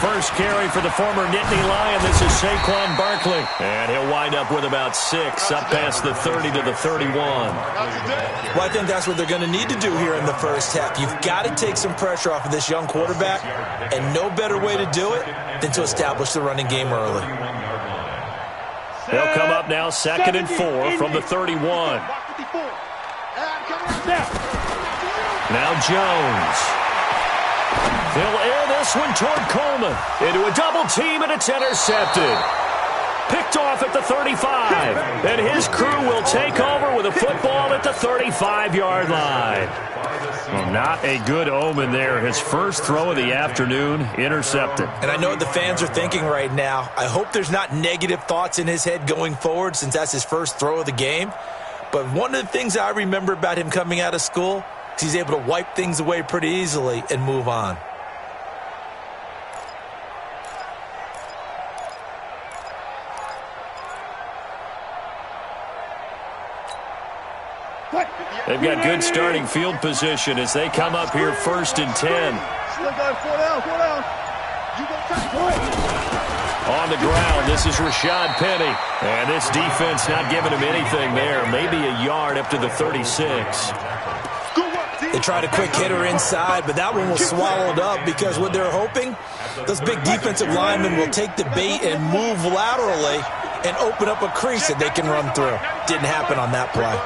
first carry for the former Nittany Lion. This is Saquon Barkley. And he'll wind up with about 6, up past the 30 to the 31. Well, I think that's what they're going to need to do here in the first half. You've got to take some pressure off of this young quarterback, and no better way to do it than to establish the running game early. They'll come up now 2nd and 4 from the 31. Now Jones. They'll air this one toward Coleman. Into a double team, and it's intercepted. Picked off at the 35. And his crew will take over with a football at the 35-yard line. Well, not a good omen there. His first throw of the afternoon, intercepted. And I know what the fans are thinking right now. I hope there's not negative thoughts in his head going forward since that's his first throw of the game. But one of the things I remember about him coming out of school is he's able to wipe things away pretty easily and move on. They've got good starting field position as they come up here 1st and 10. On the ground, this is Rashad Penny. And this defense not giving him anything there. Maybe a yard up to the 36. They tried a quick hitter inside, but that one was swallowed up because what they're hoping, those big defensive linemen will take the bait and move laterally and open up a crease that they can run through. Didn't happen on that play.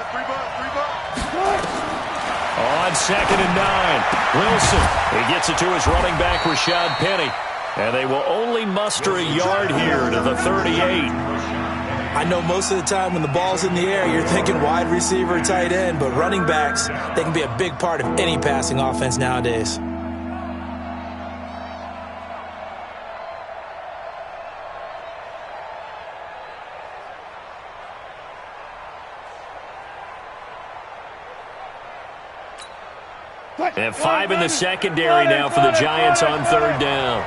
On 2nd and 9, Wilson. He gets it to his running back, Rashad Penny. And they will only muster a yard here to the 38. I know most of the time when the ball's in the air, you're thinking wide receiver, tight end, but running backs, they can be a big part of any passing offense nowadays. And 5 in the secondary now for the Giants on 3rd down.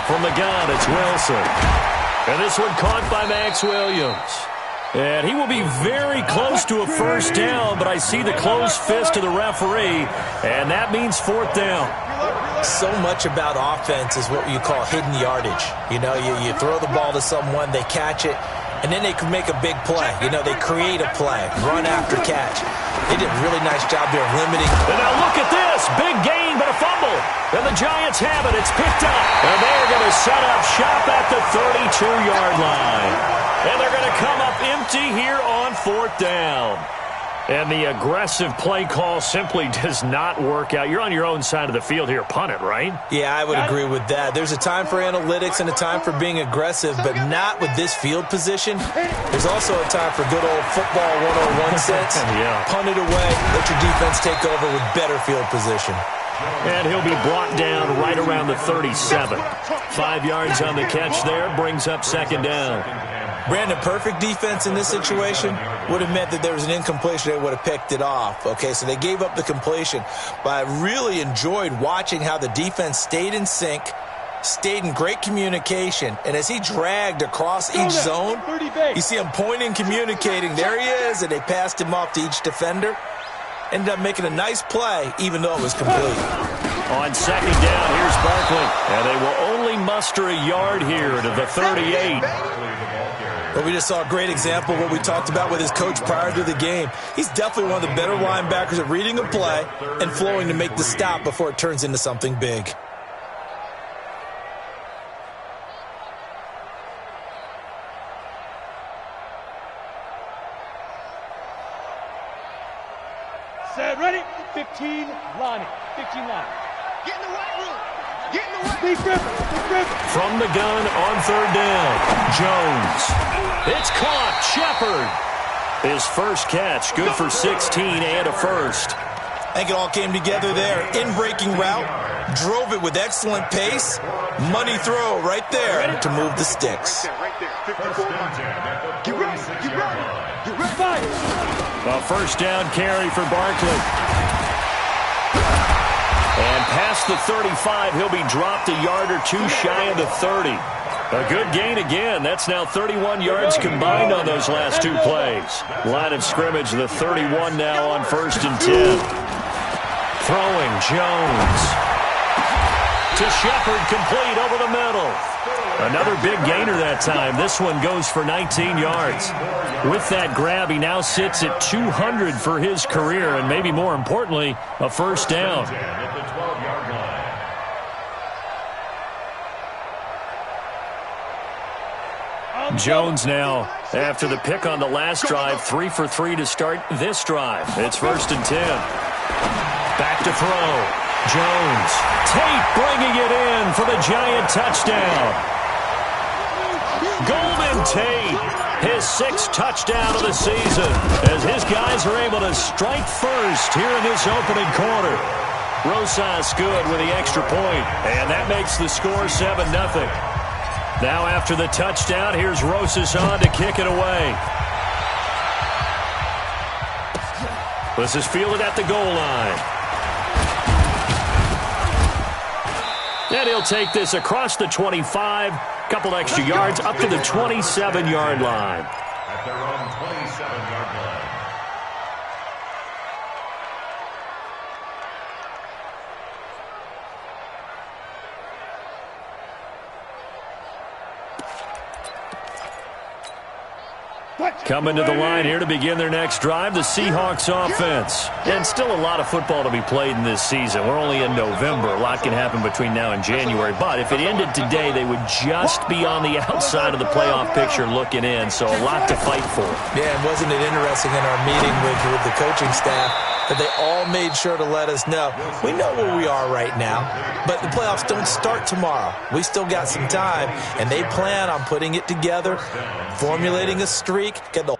From the gun, it's Wilson. And this one caught by Max Williams. And he will be very close to a first down, but I see the closed fist of the referee, and that means 4th down. So much about offense is what you call hidden yardage. You know, you throw the ball to someone, they catch it, and then they can make a big play. You know, they create a play, run after catch. They did a really nice job there of limiting. And now look at this. Big gain, but a fumble. And the Giants have it. It's picked up. And they're going to set up shop at the 32-yard line. And they're going to come up empty here on 4th down. And the aggressive play call simply does not work out. You're on your own side of the field here. Punt it, right? Yeah, I would agree with that. There's a time for analytics and a time for being aggressive, but not with this field position. There's also a time for good old football 101 sense. Yeah. Punt it away. Let your defense take over with better field position. And he'll be brought down right around the 37. 5 yards on the catch there. Brings up 2nd down. Brandon, perfect defense in this situation would have meant that there was an incompletion. They would have picked it off. Okay, so they gave up the completion. But I really enjoyed watching how the defense stayed in sync, stayed in great communication. And as he dragged across each zone, you see him pointing, communicating. There he is, and they passed him off to each defender. Ended up making a nice play, even though it was complete. On 2nd down, here's Barkley. And they will only muster a yard here to the 38. But we just saw a great example of what we talked about with his coach prior to the game. He's definitely one of the better linebackers at reading a play and flowing to make the stop before it turns into something big. Set, ready? 15 lining. 15 lining. Get in the right room. Get in the right room. From the gun on 3rd down, Jones. It's caught. Shepard. His first catch, good for 16 and a first. I think it all came together there. In-breaking route, drove it with excellent pace. Money throw right there to move the sticks. Get ready. A first down carry for Barkley. And past the 35, he'll be dropped a yard or two shy of the 30. A good gain again. That's now 31 yards combined on those last two plays. Line of scrimmage, the 31 now on 1st and 10. Throwing, Jones. To Shepard, complete over the middle. Another big gainer that time. This one goes for 19 yards. With that grab, he now sits at 200 for his career, and maybe more importantly, a first down. Jones now, after the pick on the last drive, 3 for 3 to start this drive. It's 1st and 10. Back to throw. Jones. Tate bringing it in for the Giant touchdown. Golden Tate, his 6th touchdown of the season, as his guys are able to strike first here in this opening quarter. Rosas good with the extra point, and that makes the score 7-0. Now after the touchdown, here's Rosas on to kick it away. This is fielded at the goal line. And he'll take this across the 25, couple extra yards up to the 27-yard line. At their own 27-yard line. Coming to the line here to begin their next drive, the Seahawks offense. And still a lot of football to be played in this season. We're only in November. A lot can happen between now and January. But if it ended today, they would just be on the outside of the playoff picture looking in. So a lot to fight for. Yeah, and wasn't it interesting in our meeting with the coaching staff that they all made sure to let us know, we know where we are right now, but the playoffs don't start tomorrow. We still got some time, and they plan on putting it together, formulating a streak, get the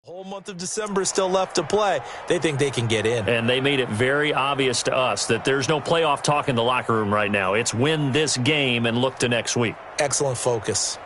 whole month of December is still left to play. They think they can get in. And they made it very obvious to us that there's no playoff talk in the locker room right now. It's win this game and look to next week. Excellent focus.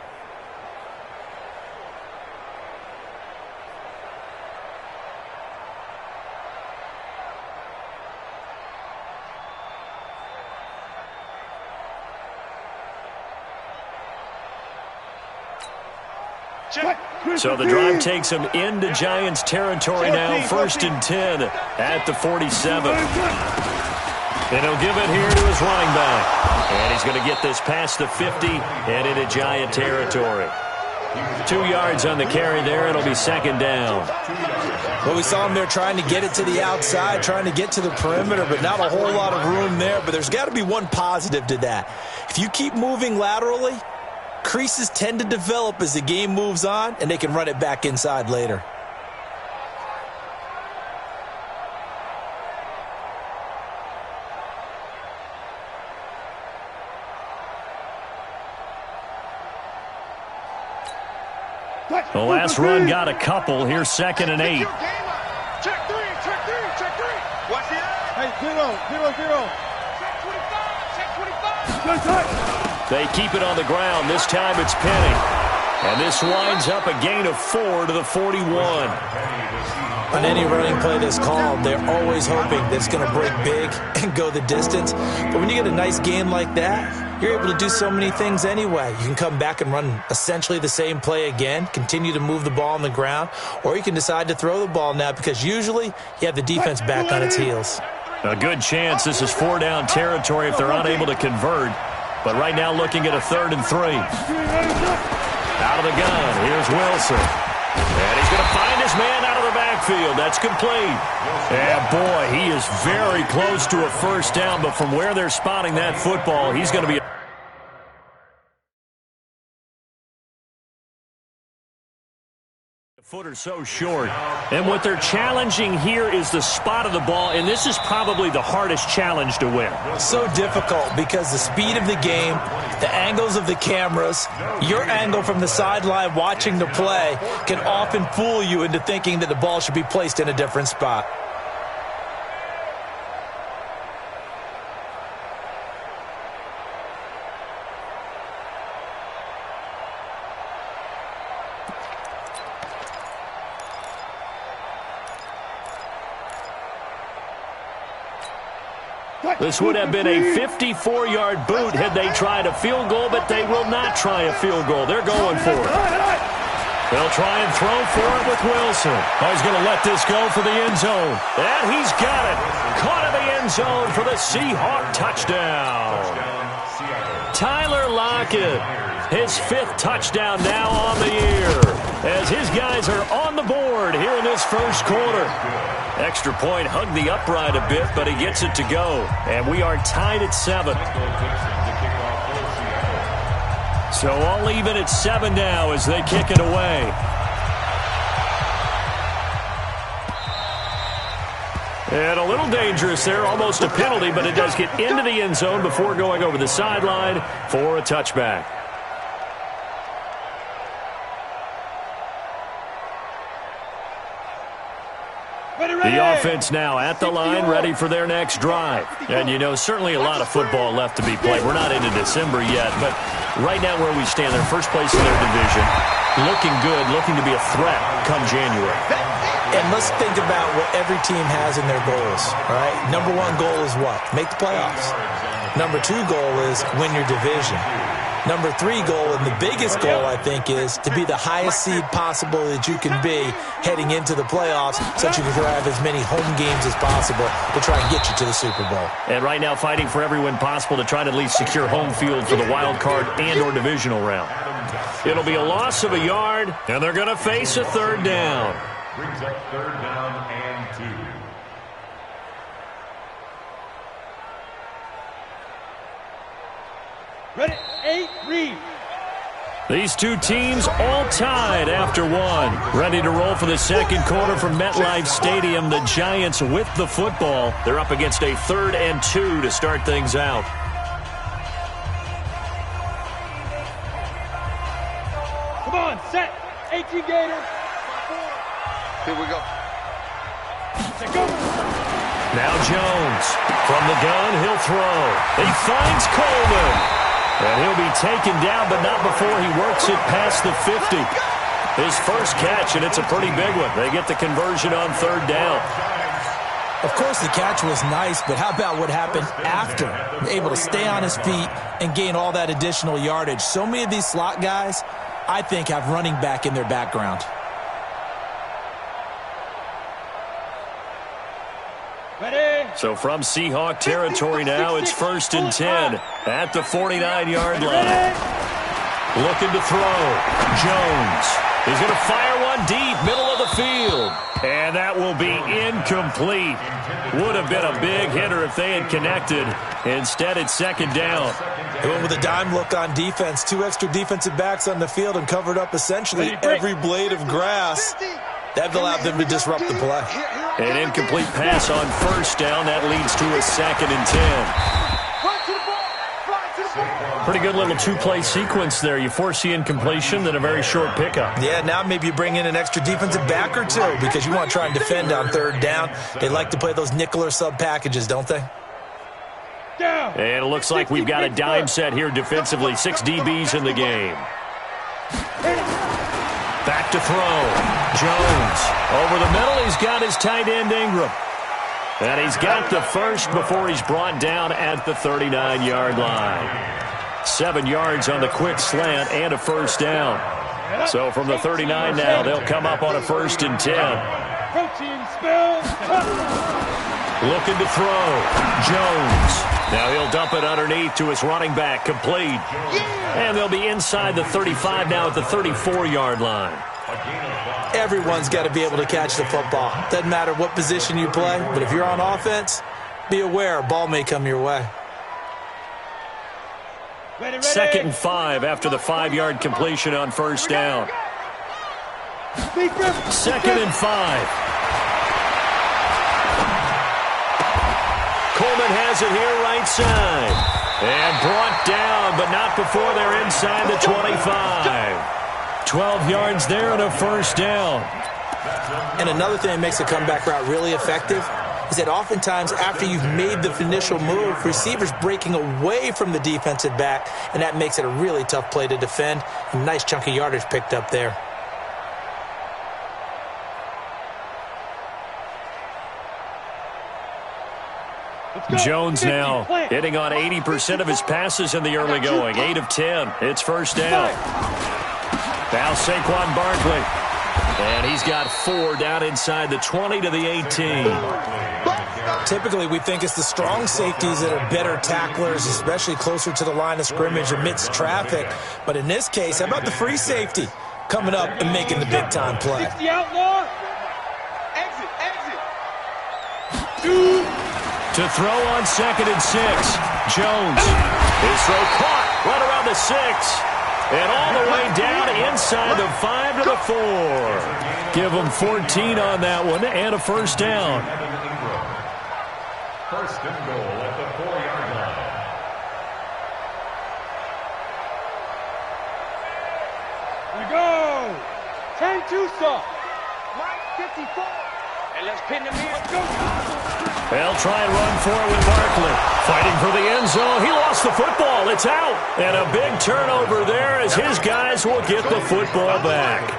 So the drive takes him into Giants territory now, 1st and 10 at the 47. And he'll give it here to his running back. And he's going to get this past the 50 and into Giant territory. 2 yards on the carry there. It'll be 2nd down. Well, we saw him there trying to get it to the outside, trying to get to the perimeter, but not a whole lot of room there. But there's got to be one positive to that. If you keep moving laterally, creases tend to develop as the game moves on, and they can run it back inside later. The last run got a couple. Here's 2nd and 8. Check three. Watch the eye. Hey, 0. Check 25. Check 25. They keep it on the ground. This time it's Penny. And this winds up a gain of 4 to the 41. On any running play that's called, they're always hoping that it's going to break big and go the distance. But when you get a nice game like that, you're able to do so many things anyway. You can come back and run essentially the same play again, continue to move the ball on the ground, or you can decide to throw the ball now because usually you have the defense back on its heels. A good chance this is 4-down territory if they're unable to convert. But right now looking at a 3rd and 3. Out of the gun, here's Wilson. And he's going to find his man out of the backfield. That's complete. And boy, he is very close to a first down, but from where they're spotting that football, he's going to be Foot or so short. And what they're challenging here is the spot of the ball, and this is probably the hardest challenge to win. So difficult because the speed of the game, the angles of the cameras, your angle from the sideline watching the play can often fool you into thinking that the ball should be placed in a different spot. This would have been a 54-yard boot had they tried a field goal, but they will not try a field goal. They're going for it. They'll try and throw for it with Wilson. Oh, he's going to let this go for the end zone. And he's got it. Caught in the end zone for the Seahawk touchdown. Tyler Lockett, his 5th touchdown now on the year, as his guys are on the board here in this first quarter. Extra point, hugged the upright a bit, but he gets it to go. And we are tied at 7. So all even at 7 now as they kick it away. And a little dangerous there, almost a penalty, but it does get into the end zone before going over the sideline for a touchback. The offense now at the line, ready for their next drive. And, you know, certainly a lot of football left to be played. We're not into December yet, but right now where we stand, they're first place in their division, looking good, looking to be a threat come January. And let's think about what every team has in their goals, all right? Number 1 goal is what? Make the playoffs. Number 2 goal is win your division. Number 3 goal, and the biggest goal, I think, is to be the highest seed possible that you can be heading into the playoffs so that you can have as many home games as possible to try and get you to the Super Bowl. And right now fighting for every win possible to try to at least secure home field for the wild card and or divisional round. It'll be a loss of a yard, and they're going to face a 3rd down. Brings up 3rd down and 2. Ready, 8, read. These two teams all tied after 1. Ready to roll for the second quarter from MetLife Stadium. The Giants with the football. They're up against a 3rd and 2 to start things out. Come on, set. 18 Gators. Here we go. Set, go. Now Jones. From the gun, he'll throw. He finds Coleman. And he'll be taken down, but not before he works it past the 50. His first catch, and it's a pretty big one. They get the conversion on 3rd down. Of course, the catch was nice, but how about what happened after? Able to stay on his feet and gain all that additional yardage. So many of these slot guys, I think, have running back in their background. Ready. So from Seahawk territory now, it's 1st and 10 at the 49-yard line. Looking to throw. Jones. He's going to fire one deep, middle of the field. And that will be incomplete. Would have been a big hitter if they had connected. Instead, it's 2nd down. They went with a dime look on defense. 2 extra defensive backs on the field and covered up essentially every blade of grass. That allowed them to disrupt the play. An incomplete pass on 1st down. That leads to a 2nd and 10. Pretty good little 2-play sequence there. You force the incompletion, then a very short pickup. Yeah, now maybe you bring in an extra defensive back or 2 because you want to try and defend on 3rd down. They like to play those nickel or sub packages, don't they? Down. And it looks like we've got a dime set here defensively. 6 DBs in the game. Back to throw. Jones. Over the middle, he's got his tight end Ingram. And he's got the first before he's brought down at the 39-yard line. 7 yards on the quick slant and a 1st down. So from the 39 now, they'll come up on a 1st and 10. Protein spills. Looking to throw. Jones. Now he'll dump it underneath to his running back. Complete. And they'll be inside the 35 now at the 34-yard line. Everyone's got to be able to catch the football. Doesn't matter what position you play, but if you're on offense, be aware a ball may come your way. Ready. 2nd and 5 after the 5-yard completion on 1st down. 2nd and 5. Coleman has it here right side. And brought down, but not before they're inside the 25. 12 yards there and a first down. And another thing that makes a comeback route really effective is that oftentimes after you've made the initial move, receivers breaking away from the defensive back, and that makes it a really tough play to defend. A nice chunk of yardage picked up there. Jones now hitting on 80% of his passes in the early going. 8 of 10. It's first down. Now Saquon Barkley. And he's got 4 down inside the 20 to the 18. Typically, we think it's the strong safeties that are better tacklers, especially closer to the line of scrimmage amidst traffic. But in this case, how about the free safety coming up and making the big-time play? 60 outlaw. Exit. To throw on 2nd and 6. Jones. His throw caught right around the 6. And all the way down inside the 5 to the 4. Give them 14 on that one and a first down. First and goal at the 4-yard line. We go. 10-2 stop. Mike 54. And let's pin them in. Let's go. They'll try and run for it with Barkley. Fighting for the end zone. He lost the football. It's out. And a big turnover there as his guys will get the football back.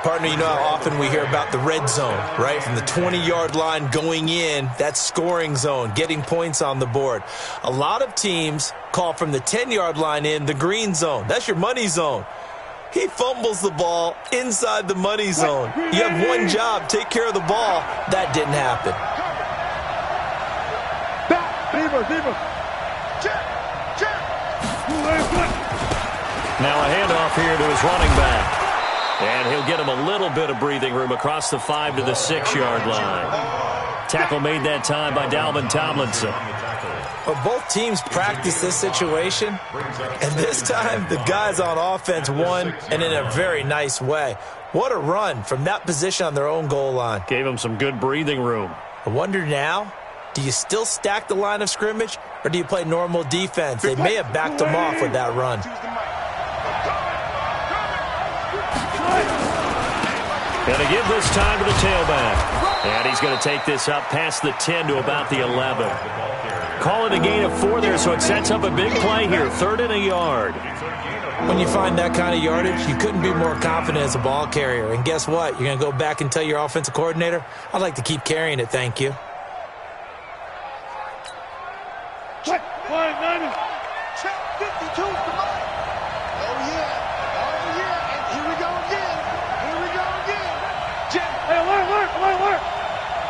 Partner, you know how often we hear about the red zone, right? From the 20-yard line going in, that's scoring zone, getting points on the board. A lot of teams call from the 10-yard line in the green zone. That's your money zone. He fumbles the ball inside the money zone. You have one job, take care of the ball. That didn't happen. Now a handoff here to his running back. And he'll get him a little bit of breathing room across the 5 to the 6-yard line. Tackle made that time by Dalvin Tomlinson. Well, both teams practice this situation, and this time the guys on offense won, and in a very nice way. What a run from that position on their own goal line. Gave him some good breathing room. I wonder now, do you still stack the line of scrimmage, or do you play normal defense? They may have backed them off with that run. Going to give this time to the tailback. And he's going to take this up past the 10 to about the 11. Call it a gain of 4 there, so it sets up a big play here. 3rd and a yard. When you find that kind of yardage, you couldn't be more confident as a ball carrier. And guess what? You're going to go back and tell your offensive coordinator, I'd like to keep carrying it, thank you. Check. 5-9. Check 52. Come on. Oh, yeah. And here we go again. Hey, alert.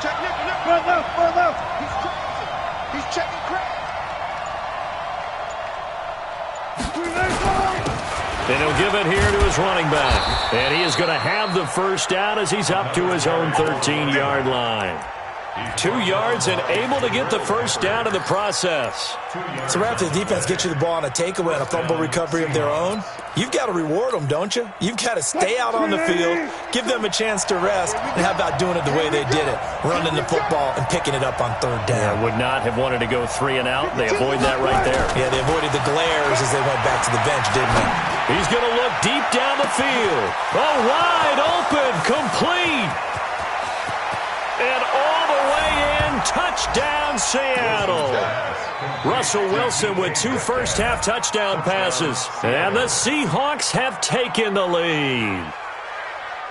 Check Nick. Run left. He's checking Craig. And he'll give it here to his running back. And he is going to have the first down as he's up to his own 13-yard line. 2 yards and able to get the first down in the process. So right after the defense gets you the ball on a takeaway and a fumble recovery of their own, you've got to reward them, don't you? You've got to stay out on the field, give them a chance to rest, and how about doing it the way they did it, running the football and picking it up on 3rd down. Yeah, would not have wanted to go 3 and out. They avoid that right there. Yeah, they avoided the glares as they went back to the bench, didn't they? He's going to look deep down the field. Oh, wide open, complete. And all the way in, touchdown Seattle. Russell Wilson with 2 first-half touchdown passes. And the Seahawks have taken the lead.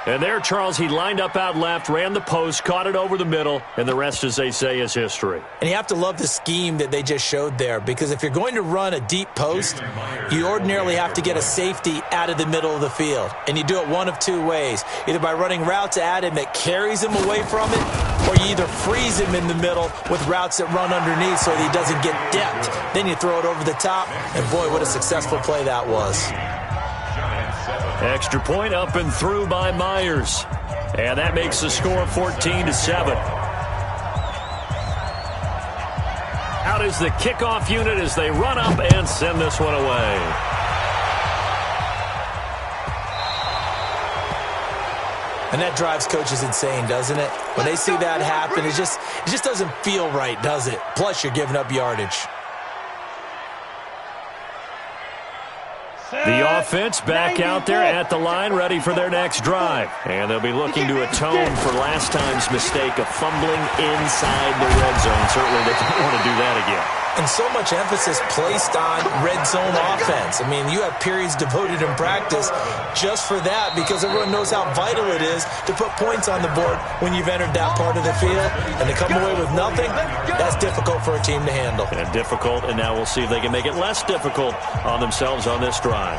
And there, Charles, he lined up out left, ran the post, caught it over the middle, and the rest, as they say, is history. And you have to love the scheme that they just showed there, because if you're going to run a deep post, you ordinarily have to get a safety out of the middle of the field. And you do it one of 2 ways, either by running routes at him that carries him away from it, or you either freeze him in the middle with routes that run underneath so that he doesn't get depth. Then you throw it over the top, and boy, what a successful play that was. Extra point up and through by Myers. And that makes the score 14-7. Out is the kickoff unit as they run up and send this one away. And that drives coaches insane, doesn't it? When they see that happen, it just doesn't feel right, does it? Plus, you're giving up yardage. The offense back out there at the line, ready for their next drive. And they'll be looking to atone for last time's mistake of fumbling inside the red zone. Certainly they don't want to do that again. And so much emphasis placed on red zone offense. I mean, you have periods devoted in practice just for that because everyone knows how vital it is to put points on the board when you've entered that part of the field. And to come away with nothing, that's difficult for a team to handle. And difficult, and now we'll see if they can make it less difficult on themselves on this drive.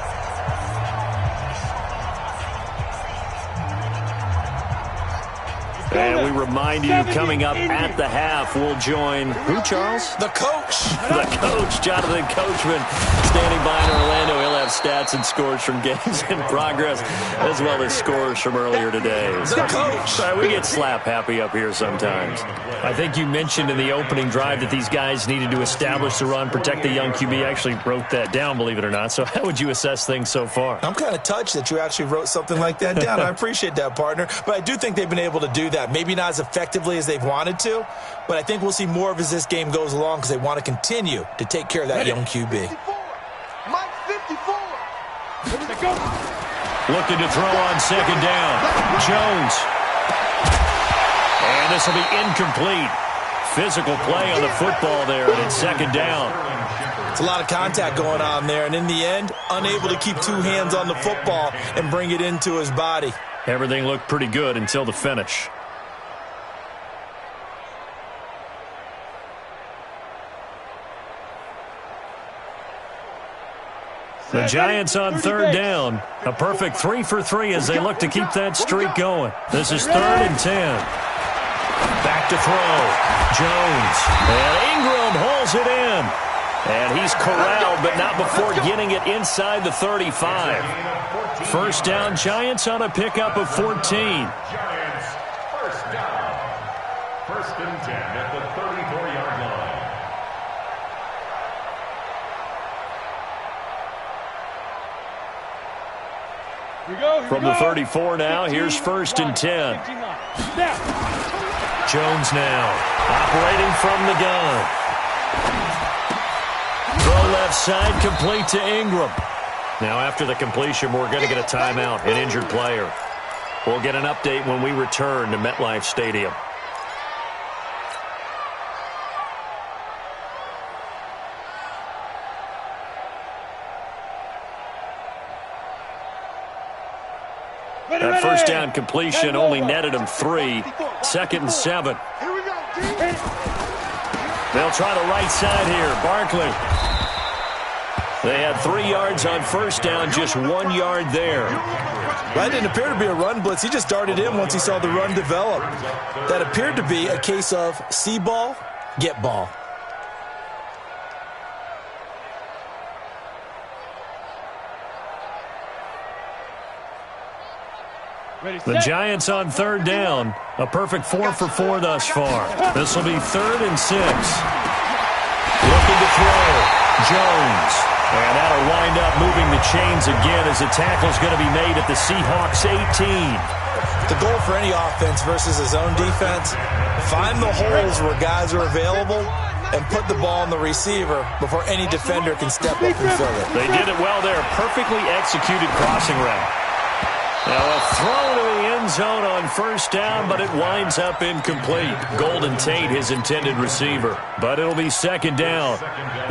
And we remind you, coming up at the half, we'll join who, Charles? The coach. The coach, Jonathan Coachman, standing by in Orlando. He'll have stats and scores from games in progress, as well as scores from earlier today. The coach. We get slap happy up here sometimes. I think you mentioned in the opening drive that these guys needed to establish the run, protect the young QB. I actually wrote that down, believe it or not. So how would you assess things so far? I'm kind of touched that you actually wrote something like that down. I appreciate that, partner. But I do think they've been able to do that. Maybe not as effectively as they've wanted to, but I think we'll see more of as this game goes along because they want to continue to take care of that young QB. Mike 54. Looking to throw on second down. Jones. And this will be incomplete. Physical play on the football there, and it's second down. It's a lot of contact going on there, and in the end, unable to keep two hands on the football and bring it into his body. Everything looked pretty good until the finish. The Giants on third down. A perfect 3 for 3 as they look to keep that streak going. This is 3rd and 10. Back to throw. Jones. And Ingram holds it in. And he's corralled, but not before getting it inside the 35. First down, Giants on a pickup of 14. Giants, first down. 1st and 10 at the 34-yard line. From the 34 now, here's 1st and 10. Jones now, operating from the gun. Throw left side, complete to Ingram. Now after the completion, we're going to get a timeout, an injured player. We'll get an update when we return to MetLife Stadium. That first down completion only netted him 3. 2nd and 7. They'll try the right side here. Barkley. They had 3 yards on first down, just 1 yard there. That didn't appear to be a run blitz. He just darted in once he saw the run develop. That appeared to be a case of see ball, get ball. The Giants on third down. A perfect 4 for 4 thus far. This will be 3rd and 6. Looking to throw. Jones. And that'll wind up moving the chains again as the tackle's going to be made at the Seahawks 18. The goal for any offense versus his own defense, find the holes where guys are available and put the ball on the receiver before any defender can step up and fill it. They did it well there. Perfectly executed crossing route. Now a throw to the end zone on first down, but it winds up incomplete. Golden Tate, his intended receiver. But it'll be 2nd down.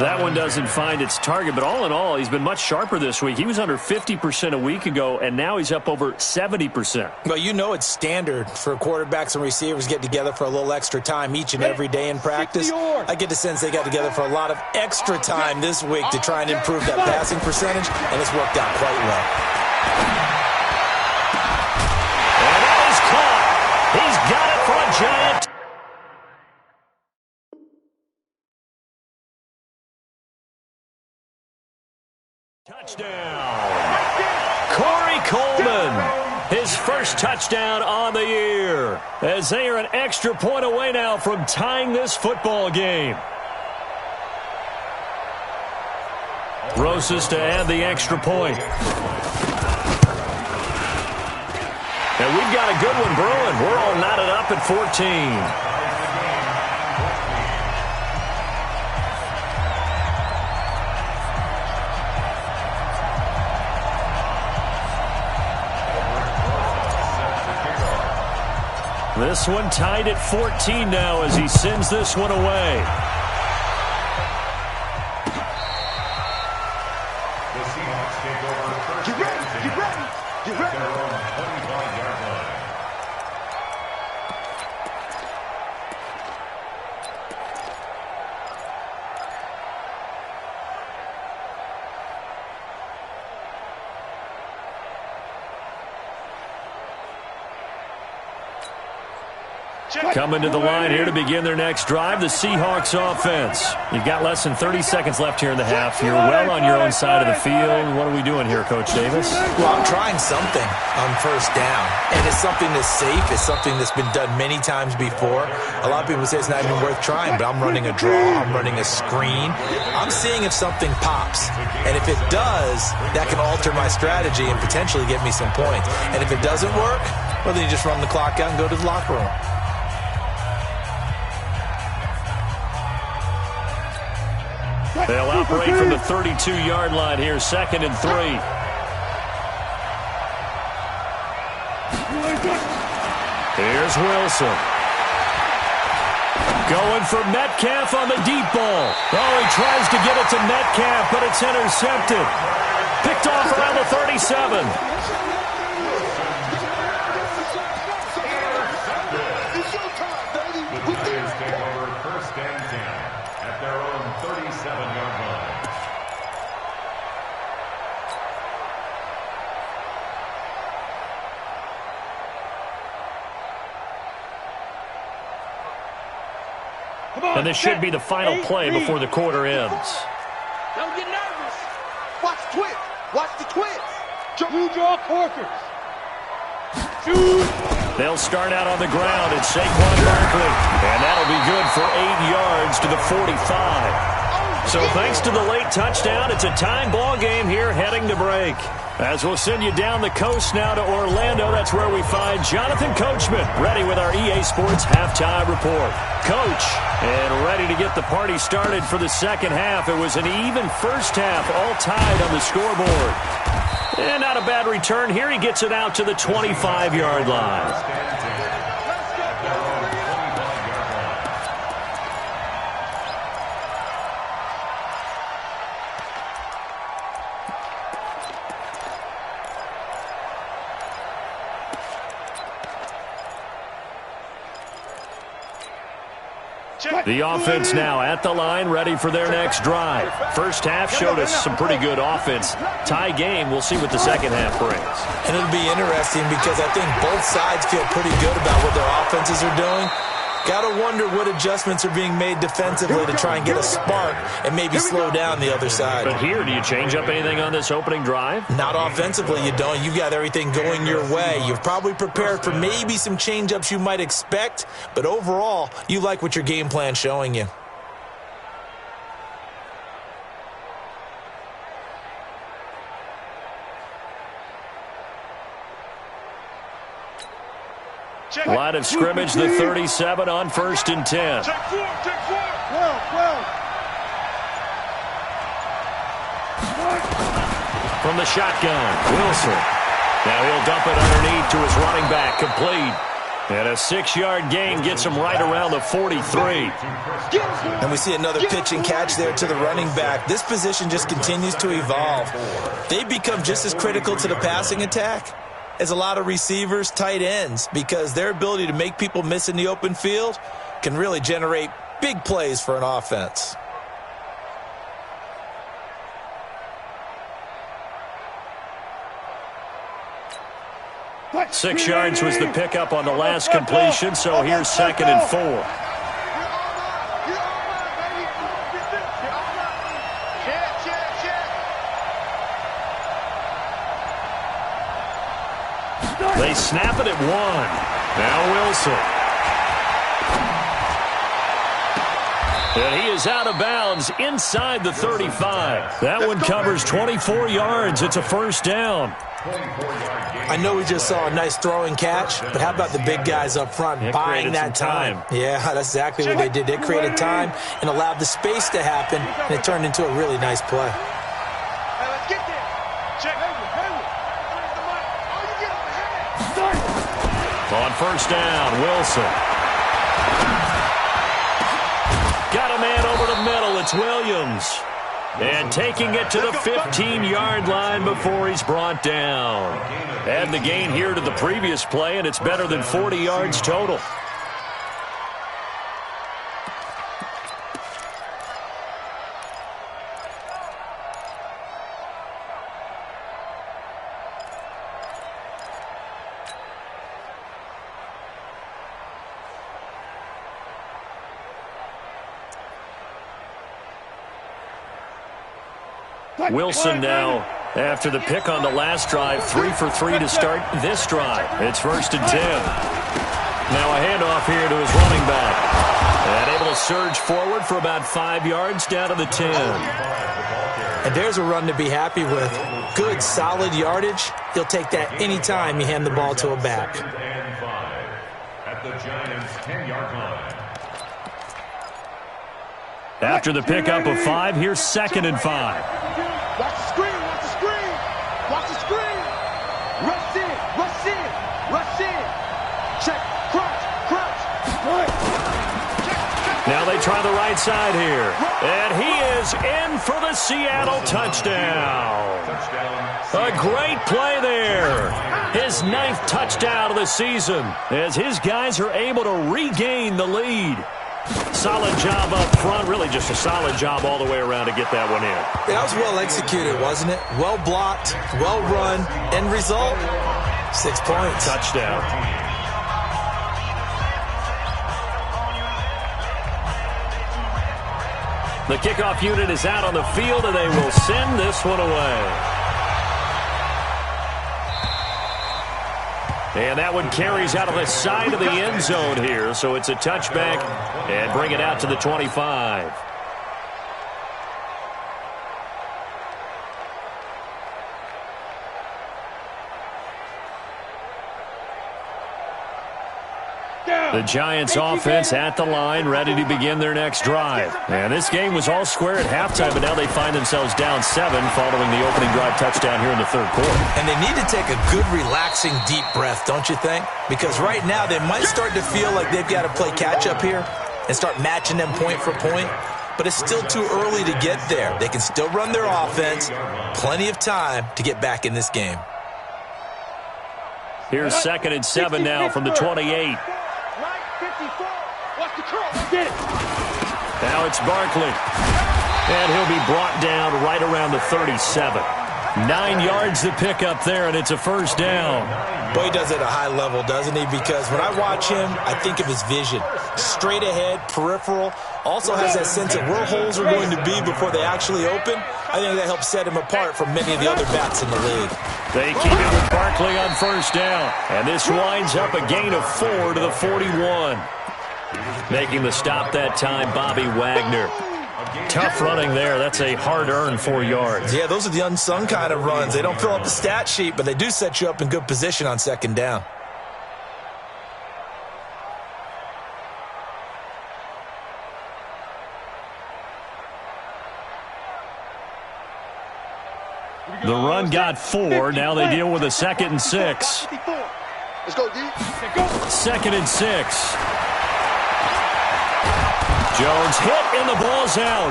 That one doesn't find its target, but all in all, he's been much sharper this week. He was under 50% a week ago, and now he's up over 70%. Well, you know it's standard for quarterbacks and receivers get together for a little extra time each and every day in practice. I get the sense they got together for a lot of extra time this week to try and improve that passing percentage, and it's worked out quite well. He's got it for a Giant. Touchdown. Corey Coleman. His first touchdown on the year. As they are an extra point away now from tying this football game. Rosas to add the extra point. And we've got a good one brewing. We're all knotted up at 14. This one tied at 14 now as he sends this one away. The Seahawks take over first Get ready, get ready, get ready. their own 25-yard line. Coming to the line here to begin their next drive, the Seahawks offense. You've got less than 30 seconds left here in the half. You're well on your own side of the field. What are we doing here, Coach Davis? Well, I'm trying something on first down, and it's something that's safe. It's something that's been done many times before. A lot of people say it's not even worth trying, but I'm running a draw. I'm running a screen. I'm seeing if something pops, and if it does, that can alter my strategy and potentially get me some points. And if it doesn't work, well, then you just run the clock out and go to the locker room. They'll operate from the 32-yard line here, 2nd and 3. Here's Wilson. Going for Metcalf on the deep ball. Oh, he tries to get it to Metcalf, but it's intercepted. Picked off around the 37. The Giants take over first and 10 at their own 37-yard line. And this should be the final play before the quarter ends. Don't get nervous. Watch the twist. Watch the twist. You draw corkers. Shoot. They'll start out on the ground at Saquon Barkley. And that'll be good for 8 yards to the 45. So thanks to the late touchdown, it's a time ball game here heading to break. As we'll send you down the coast now to Orlando, that's where we find Jonathan Coachman, ready with our EA Sports halftime report. Coach, and ready to get the party started for the second half. It was an even first half, all tied on the scoreboard. And not a bad return here. He gets it out to the 25-yard line. The offense now at the line, ready for their next drive. First half showed us some pretty good offense. Tie game, we'll see what the second half brings. And it'll be interesting because I think both sides feel pretty good about what their offenses are doing. Got to wonder what adjustments are being made defensively to try and get a spark and maybe slow down the other side. But here, do you change up anything on this opening drive? Not offensively, you don't. You've got everything going your way. You've probably prepared for maybe some change-ups you might expect, but overall, you like what your game plan's showing you. Line of scrimmage, the 37 on 1st and 10. Check four. Well. From the shotgun, Wilson. Now he'll dump it underneath to his running back, complete. And a 6-yard gain gets him right around the 43. And we see another pitch and catch there to the running back. This position just continues to evolve. They become just as critical to the passing attack as a lot of receivers, tight ends, because their ability to make people miss in the open field can really generate big plays for an offense. Six yards was the pickup on the last completion, so here's 2nd and 4. They snap it at 1. Now Wilson. And he is out of bounds inside the 35. That one covers 24 yards. It's a first down. I know we just saw a nice throwing catch, but how about the big guys up front buying that time? Yeah, that's exactly what they did. They created time and allowed the space to happen, and it turned into a really nice play. Hey, let's get there. Check. On first down, Wilson. Got a man over the middle. It's Williams. And taking it to the 15-yard line before he's brought down. Add the gain here to the previous play, and it's better than 40 yards total. Wilson now, after the pick on the last drive, 3 for 3 to start this drive. It's 1st and 10. Now a handoff here to his running back. And able to surge forward for about 5 yards down to the 10. And there's a run to be happy with. Good, solid yardage. He'll take that any time you hand the ball to a back. At the Giants' 10-yard line. After the pickup of 5, here's 2nd and 5. Watch the screen, watch the screen. Watch the screen. Rush in, rush in, rush in. Check, crunch, crunch. Now they try the right side here. And he is in for the Seattle touchdown. A great play there. His 9th touchdown of the season as his guys are able to regain the lead. Solid job up front. Really just a solid job all the way around to get that one in. That was well executed, wasn't it? Well blocked, well run. End result, 6 points. Touchdown. The kickoff unit is out on the field, and they will send this one away. And that one carries out of the side of the end zone here, so it's a touchback and bring it out to the 25. The Giants offense at the line, ready to begin their next drive. And this game was all square at halftime, but now they find themselves down 7 following the opening drive touchdown here in the 3rd quarter. And they need to take a good, relaxing, deep breath, don't you think? Because right now they might start to feel like they've got to play catch-up here and start matching them point for point. But it's still too early to get there. They can still run their offense. Plenty of time to get back in this game. Here's 2nd and 7 now from the 28. Now it's Barkley. And he'll be brought down right around the 37. 9 yards to pick up there, and it's a first down. Boy, he does it at a high level, doesn't he? Because when I watch him, I think of his vision. Straight ahead, peripheral. Also has that sense of where holes are going to be before they actually open. I think that helps set him apart from many of the other backs in the league. They keep it with Barkley on first down. And this winds up a gain of 4 to the 41. Making the stop that time, Bobby Wagner. Tough running there. That's a hard-earned 4 yards. Yeah, those are the unsung kind of runs. They don't fill up the stat sheet, but they do set you up in good position on 2nd down. The run got 4. Now they deal with a 2nd and 6. Let's go, D. 2nd and 6. Jones hit and the ball's out.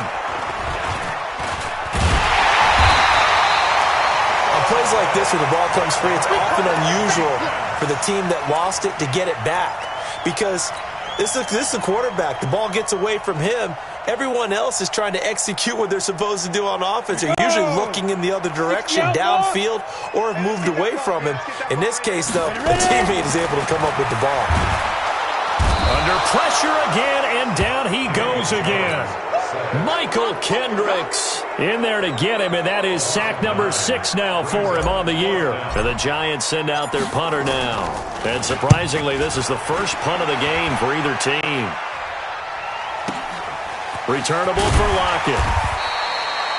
On plays like this where the ball comes free, it's often unusual for the team that lost it to get it back. Because this is a quarterback. The ball gets away from him. Everyone else is trying to execute what they're supposed to do on offense. They're usually looking in the other direction, downfield, or have moved away from him. In this case, though, the teammate is able to come up with the ball. Under pressure again, and down he goes again. Michael Kendricks in there to get him, and that is sack number 6 now for him on the year. And the Giants send out their punter now. And surprisingly, this is the first punt of the game for either team. Returnable for Lockett.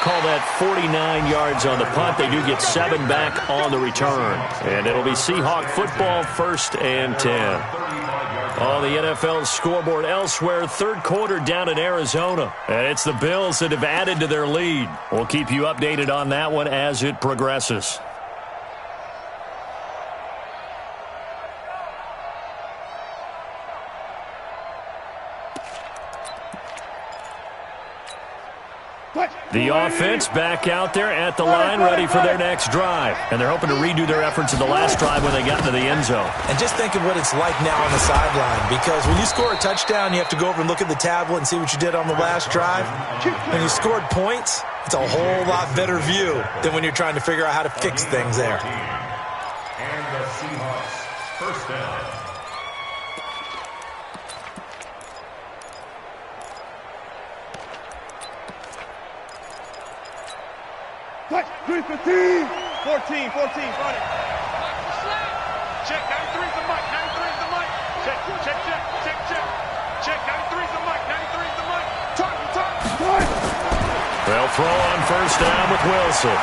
Call that 49 yards on the punt. They do get 7 back on the return. And it'll be Seahawk football, 1st and 10. On the NFL scoreboard elsewhere, third quarter down in Arizona. And it's the Bills that have added to their lead. We'll keep you updated on that one as it progresses. The offense back out there at the line, ready for their next drive. And they're hoping to redo their efforts in the last drive when they got into the end zone. And just think of what it's like now on the sideline, because when you score a touchdown, you have to go over and look at the tablet and see what you did on the last drive. When you scored points, it's a whole lot better view than when you're trying to figure out how to fix things there. And the Seahawks, first down. Touch, 315. 14, run it. Check, 93's the mic, 93's the mic. Check. Check, 93's the mic, 93's the mic. Time. They'll throw on first down with Wilson.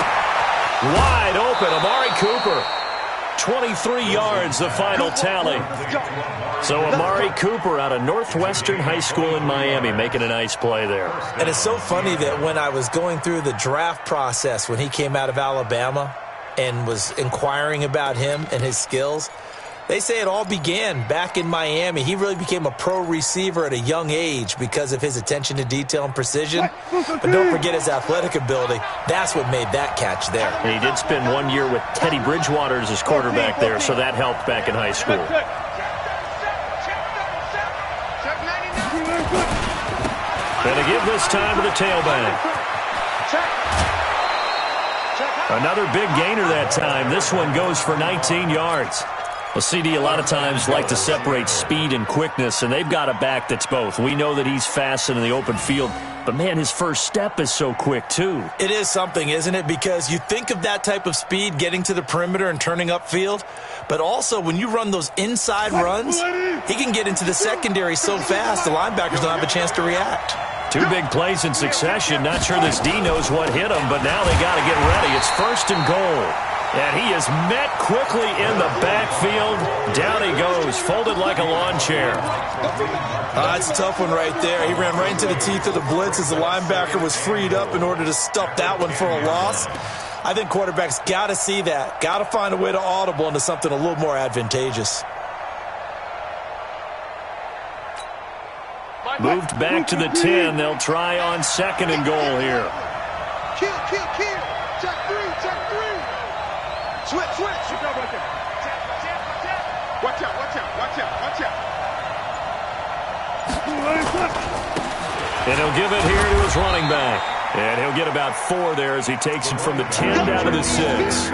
Wide open, Amari Cooper. 23 yards, the final tally. So Amari Cooper out of Northwestern High School in Miami making a nice play there. And it's so funny that when I was going through the draft process when he came out of Alabama and was inquiring about him and his skills, they say it all began back in Miami. He really became a pro receiver at a young age because of his attention to detail and precision. But don't forget his athletic ability. That's what made that catch there. And he did spend 1 year with Teddy Bridgewater as his quarterback there, so that helped back in high school. And to give this time to the tailback. Another big gainer that time. This one goes for 19 yards. Well, CD, a lot of times like to separate speed and quickness, and they've got a back that's both. We know that he's fast in the open field, but, man, his first step is so quick, too. It is something, isn't it? Because you think of that type of speed getting to the perimeter and turning upfield, but also when you run those inside runs, he can get into the secondary so fast the linebackers don't have a chance to react. 2 big plays in succession. Not sure this D knows what hit him, but now they got to get ready. It's 1st and goal. And he is met quickly in the backfield. Down he goes, folded like a lawn chair. That's a tough one right there. He ran right into the teeth of the blitz as the linebacker was freed up in order to stuff that one for a loss. I think quarterbacks got to see that. Got to find a way to audible into something a little more advantageous. Moved back to the 10. They'll try on 2nd and goal here. Kill. Check three. Switch. Watch out. And he'll give it here to his running back. And he'll get about 4 there as he takes it from the 10 down to the 6.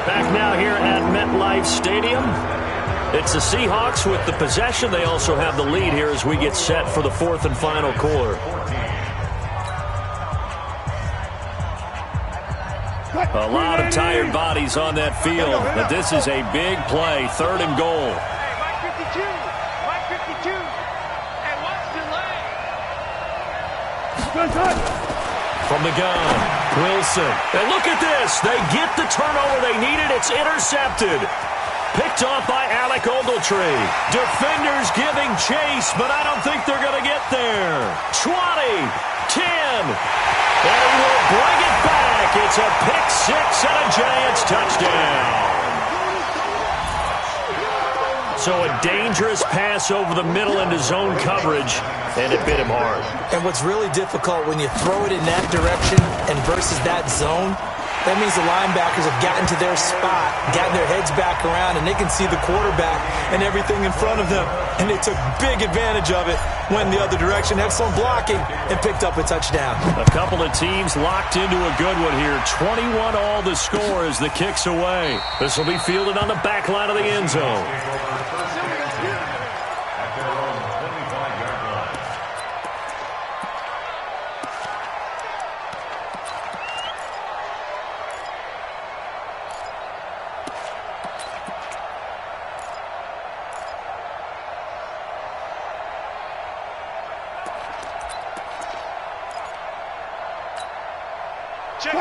Back now here at MetLife Stadium. It's the Seahawks with the possession. They also have the lead here as we get set for the 4th and final quarter. A lot of tired bodies on that field, but this is a big play. 3rd and goal. Mike 52. And what's delay? From the gun, Wilson. And look at this. They get the turnover they needed. It's intercepted. Picked off by Alec Ogletree. Defenders giving chase, but I don't think they're going to get there. 20, 10. They will bring it back. It's a pick 6 and a Giants touchdown. So a dangerous pass over the middle into zone coverage, and it bit him hard. And what's really difficult when you throw it in that direction and versus that zone, that means the linebackers have gotten to their spot, gotten their heads back around, and they can see the quarterback and everything in front of them. And they took big advantage of it, went the other direction, excellent blocking, and picked up a touchdown. A couple of teams locked into a good one here. 21 all the score as the kick's away. This will be fielded on the back line of the end zone.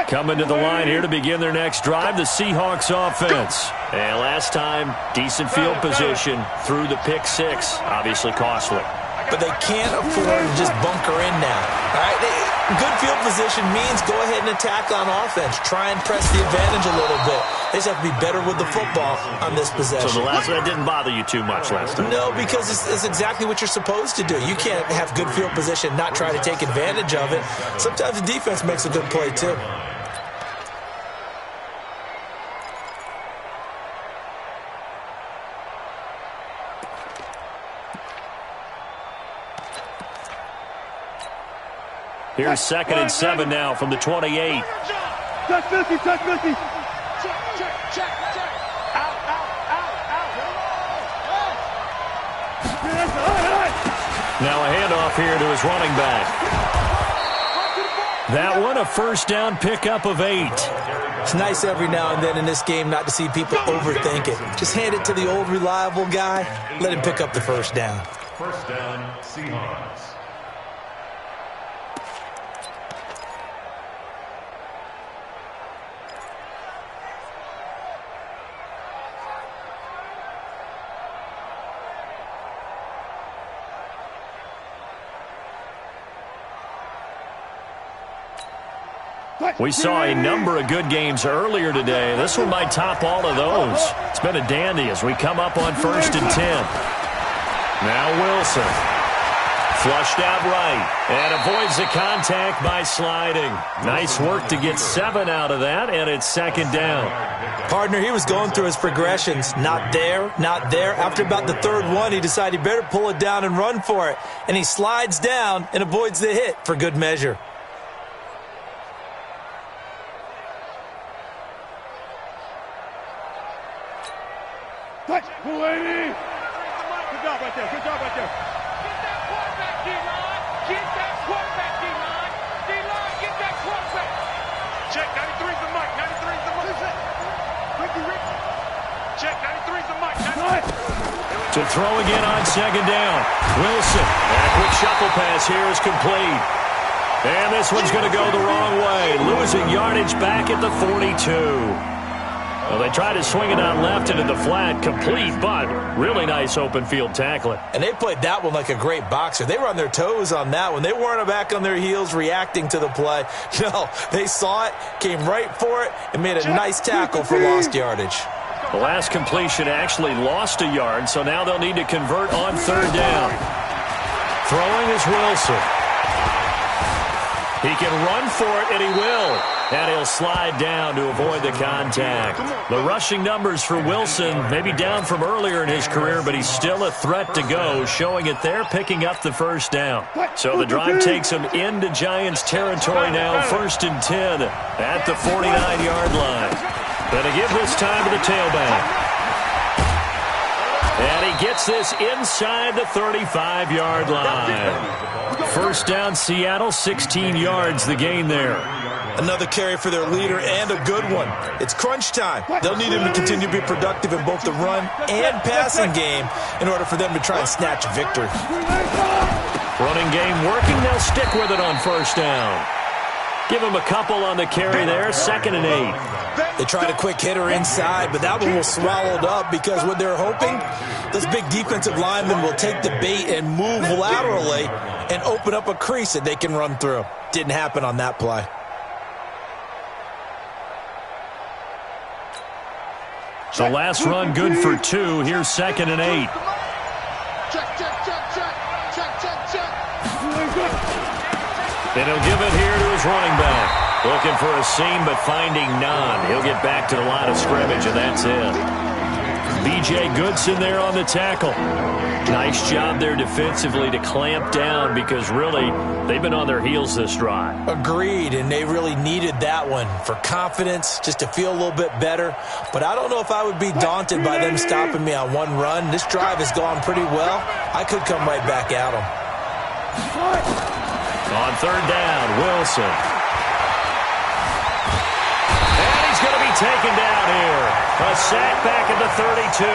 Coming to the line here to begin their next drive, the Seahawks offense. And last time, decent field position through the pick six. Obviously costly. But they can't afford to just bunker in now. All right? Good field position means go ahead and attack on offense. Try and press the advantage a little bit. They just have to be better with the football on this possession. So that didn't bother you too much last time? No, because it's exactly what you're supposed to do. You can't have good field position, not try to take advantage of it. Sometimes the defense makes a good play, too. Here's 2nd and 7 now from the 28. Touch 50, touch 50. Check. Out. Now a handoff here to his running back. That one, a first down pickup of 8. It's nice every now and then in this game not to see people overthink it. Just hand it to the old reliable guy. Let him pick up the first down. First down, Seahawks. We saw a number of good games earlier today. This one might top all of those. It's been a dandy as we come up on 1st and 10. Now Wilson. Flushed out right and avoids the contact by sliding. Nice work to get 7 out of that, and it's 2nd down. Partner, he was going through his progressions. Not there, not there. After about the 3rd one, he decided he better pull it down and run for it. And he slides down and avoids the hit for good measure. Touch, Mulaney. Good job right there. Get that quarterback, D-line. Get that quarterback, D-line. D-line, get that quarterback. Check, 93's the mic. 93's the mic. Ricky. Check, 93's the mic. To throw again on 2nd down. Wilson. And a quick shuffle pass here is complete. And this one's going to go the wrong way. Losing yardage back at the 42. Well, they tried to swing it out left into the flat, complete, but really nice open field tackling. And they played that one like a great boxer. They were on their toes on that one. They weren't back on their heels reacting to the play. No, they saw it, came right for it, and made a nice tackle for lost yardage. The last completion actually lost a yard, so now they'll need to convert on 3rd down. Throwing is Wilson. He can run for it, and he will. And he'll slide down to avoid the contact. The rushing numbers for Wilson maybe down from earlier in his career, but he's still a threat to go, showing it there, picking up the 1st down. So the drive takes him into Giants territory now, 1st and 10 at the 49-yard line. Gonna give this time to the tailback. And he gets this inside the 35-yard line. 1st down, Seattle, 16 yards the gain there. Another carry for their leader and a good one. It's crunch time. They'll need him to continue to be productive in both the run and passing game in order for them to try and snatch a victory. Running game working. They'll stick with it on 1st down. Give him a couple on the carry there. 2nd and 8. They tried a quick hitter inside, but that one was swallowed up because what they're hoping, those big defensive linemen will take the bait and move laterally and open up a crease that they can run through. Didn't happen on that play. The last run good for 2. Here's 2nd and 8. And he'll give it here to his running back. Looking for a seam, but finding none. He'll get back to the line of scrimmage, and that's it. B.J. Goodson there on the tackle. Nice job there defensively to clamp down because really they've been on their heels this drive. Agreed, and they really needed that one for confidence, just to feel a little bit better. But I don't know if I would be daunted by them stopping me on one run. This drive has gone pretty well. I could come right back at them. On 3rd down, Wilson. And he's going to be taken down here. A sack back at the 32.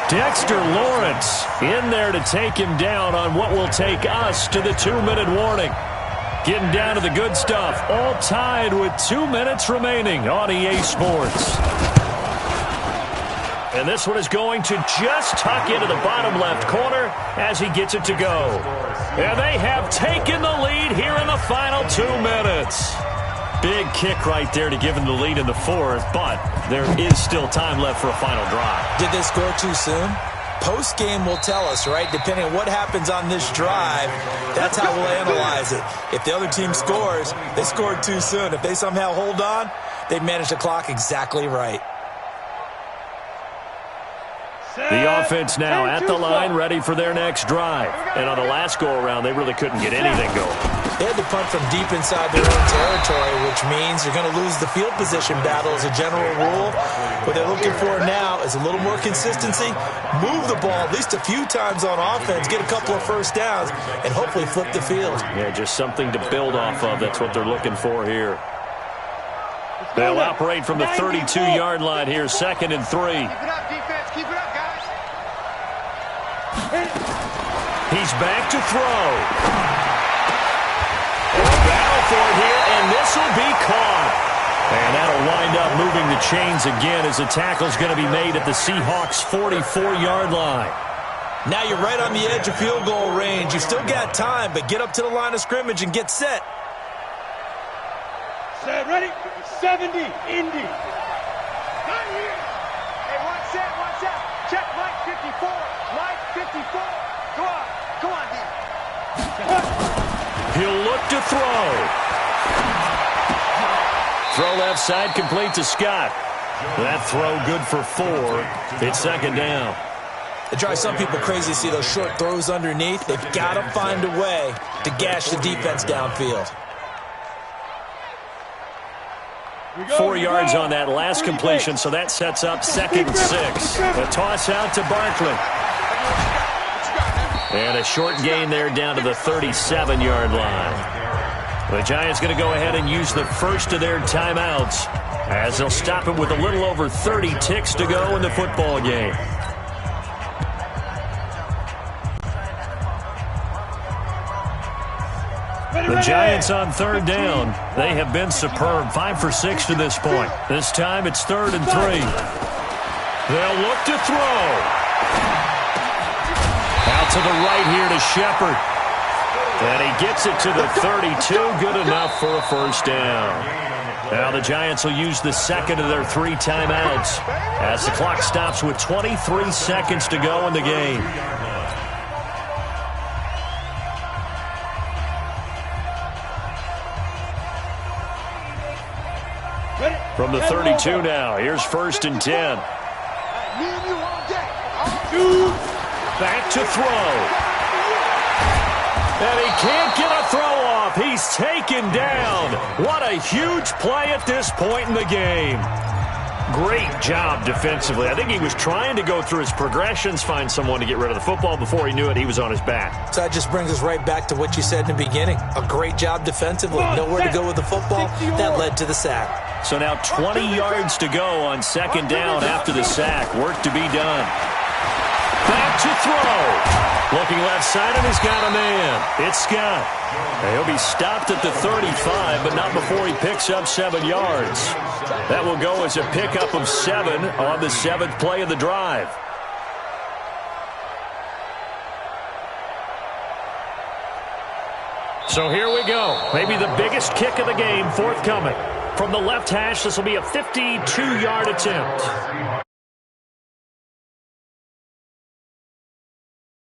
Dexter Lawrence in there to take him down on what will take us to the 2-minute warning. Getting down to the good stuff. All tied with 2 minutes remaining on EA Sports. And this one is going to just tuck into the bottom left corner as he gets it to go. And they have taken the lead here in the final 2 minutes. Big kick right there to give him the lead in the fourth, but there is still time left for a final drive. Did they score too soon? Post-game will tell us, right? Depending on what happens on this drive, that's how we'll analyze it. If the other team scores, they scored too soon. If they somehow hold on, they managed the clock exactly right. The offense now at the line, ready for their next drive. And on the last go-around, they really couldn't get anything going. They had to punt from deep inside their own territory, which means you're going to lose the field position battle as a general rule. What they're looking for now is a little more consistency, move the ball at least a few times on offense, get a couple of first downs, and hopefully flip the field. Yeah, just something to build off of. That's what they're looking for here. They'll operate from the 32-yard line here, 2nd and 3. Keep it up, defense. Keep it up, guys. He's back to throw. Battle for it here, and this will be caught. And that'll wind up moving the chains again as the tackle's going to be made at the Seahawks' 44-yard line. Now you're right on the edge of field goal range. You've still got time, but get up to the line of scrimmage and get set. Set, ready? 70, Indy. Not here. Hey, one set. Check Mike 54. Mike 54. Go on, man. He'll look to throw. Throw left side, complete to Scott. That throw good for 4. It's 2nd down. It drives some people crazy to see those short throws underneath. They've got to find a way to gash the defense downfield. 4 yards on that last completion, so that sets up 2nd and 6. A toss out to Barkley. And a short gain there down to the 37-yard line. The Giants going to go ahead and use the first of their timeouts as they'll stop it with a little over 30 ticks to go in the football game. The Giants on 3rd down. They have been superb. 5 for 6 to this point. This time it's 3rd and 3. They'll look to throw. Out to the right here to Shepard. And he gets it to the 32. Good enough for a first down. Now the Giants will use the 2nd of their 3 timeouts as the clock stops with 23 seconds to go in the game. From the 32 now, here's 1st and 10. Back to throw. And he can't get a throw off. He's taken down. What a huge play at this point in the game. Great job defensively. I think he was trying to go through his progressions, find someone to get rid of the football. Before he knew it, he was on his back. So that just brings us right back to what you said in the beginning. A great job defensively. Nowhere to go with the football. That led to the sack. So now 20 yards to go on 2nd down after the sack. Work to be done. Back to throw. Looking left side, and he's got a man. It's Scott. And he'll be stopped at the 35, but not before he picks up 7 yards. That will go as a pickup of 7 on the 7th play of the drive. So here we go. Maybe the biggest kick of the game forthcoming. From the left hash, this will be a 52-yard attempt.